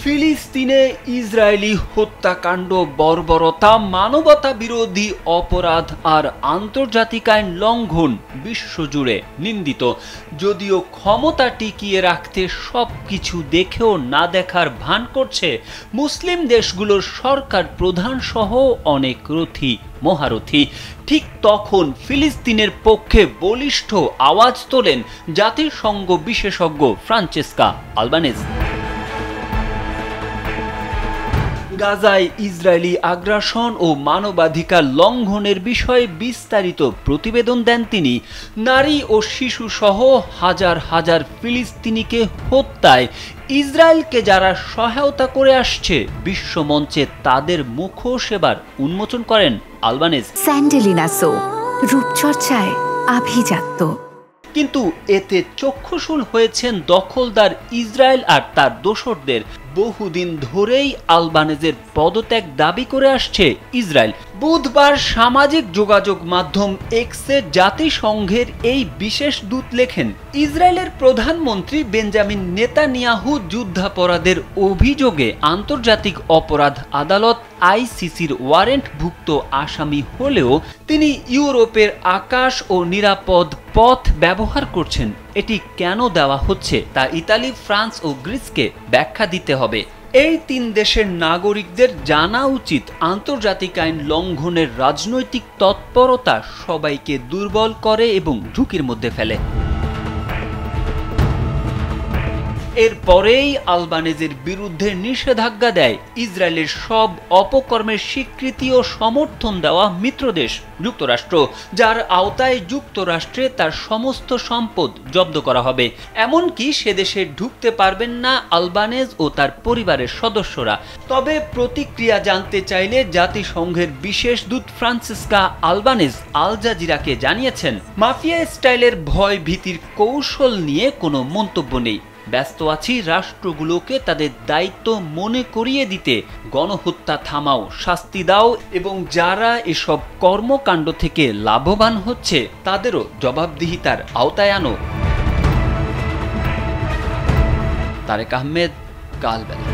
ফিলিস্তিনে ইসরায়েলি হত্যাকাণ্ড, বর্বরতা, মানবতা বিরোধী অপরাধ আর আন্তর্জাতিক আইন লঙ্ঘন বিশ্বজুড়ে নিন্দিত। যদিও ক্ষমতা টিকিয়ে রাখতে সবকিছু দেখেও না দেখার ভান করছে মুসলিম দেশগুলোর সরকার প্রধান সহ অনেক রথী মহারথী। ঠিক তখন ফিলিস্তিনের পক্ষে বলিষ্ঠ আওয়াজ তোলেন জাতিসংঘ বিশেষজ্ঞ ফ্রান্সেস্কা আলবানেজ। গাজায় ইসরায়েলি আগ্রাসন ও মানবাধিকার লঙ্ঘনের বিষয়ে বিস্তারিত প্রতিবেদন দেন তিনি। নারী ও শিশু সহ হাজার হাজার ফিলিস্তিনিকে হত্যায় ইসরায়েলকে যারা সহায়তা করে আসছে বিশ্বমঞ্চে তাদের মুখোশ এবার উন্মোচন করেন আলবানেজ। স্যান্ডেলিনা সো, রূপচর্চায় আভিজাত্য। কিন্তু এতে চক্ষুশূল হয়েছেন দখলদার ইসরায়েল আর তার দোসরদের। বহুদিন ধরেই আলবানেজের পদত্যাগ দাবি করে আসছে ইসরায়েল। বুধবার সামাজিক যোগাযোগ মাধ্যম এক্সে জাতিসংঘের এই বিশেষ দূত লেখেন, ইসরায়েলের প্রধানমন্ত্রী বেঞ্জামিন নেতানিয়াহু যুদ্ধাপরাধের অভিযোগে আন্তর্জাতিক অপরাধ আদালত আইসিসির ওয়ারেন্টভুক্ত আসামি হলেও তিনি ইউরোপের আকাশ ও নিরাপদ পথ ব্যবহার করছেন। এটি কেন দেওয়া হচ্ছে তা ইতালি, ফ্রান্স ও গ্রিসকে ব্যাখ্যা দিতে হবে। এই তিন দেশের নাগরিকদের জানা উচিত আন্তর্জাতিক আইন লঙ্ঘনের রাজনৈতিক তৎপরতা সবাইকে দুর্বল করে এবং ঝুঁকির মধ্যে ফেলে। এরপরেই আলবানেজের বিরুদ্ধে নিষেধাজ্ঞা দেয় ইসরায়েলের সব অপকর্মের স্বীকৃতি ও সমর্থন দেওয়া মিত্রদেশ যুক্তরাষ্ট্র, যার আওতায় যুক্তরাষ্ট্রে তার সমস্ত সম্পদ জব্দ করা হবে। এমনকি সে দেশে ঢুকতে পারবেন না আলবানেজ ও তার পরিবারের সদস্যরা। তবে প্রতিক্রিয়া জানতে চাইলে জাতিসংঘের বিশেষ দূত ফ্রান্সেস্কা আলবানেজ আল জাজিরাকে জানিয়েছেন, মাফিয়া স্টাইলের ভয় ভীতির কৌশল নিয়ে কোনো মন্তব্য নেই। ব্যস্ত আছি রাষ্ট্রগুলোকে তাদের দায়িত্ব মনে করিয়ে দিতে। গণহত্যা থামাও, শাস্তি দাও এবং যারা এসব কর্মকাণ্ড থেকে লাভবান হচ্ছে তাদেরও জবাবদিহিতার আওতায় আনো। তারেক আহমেদ, কালবেলা।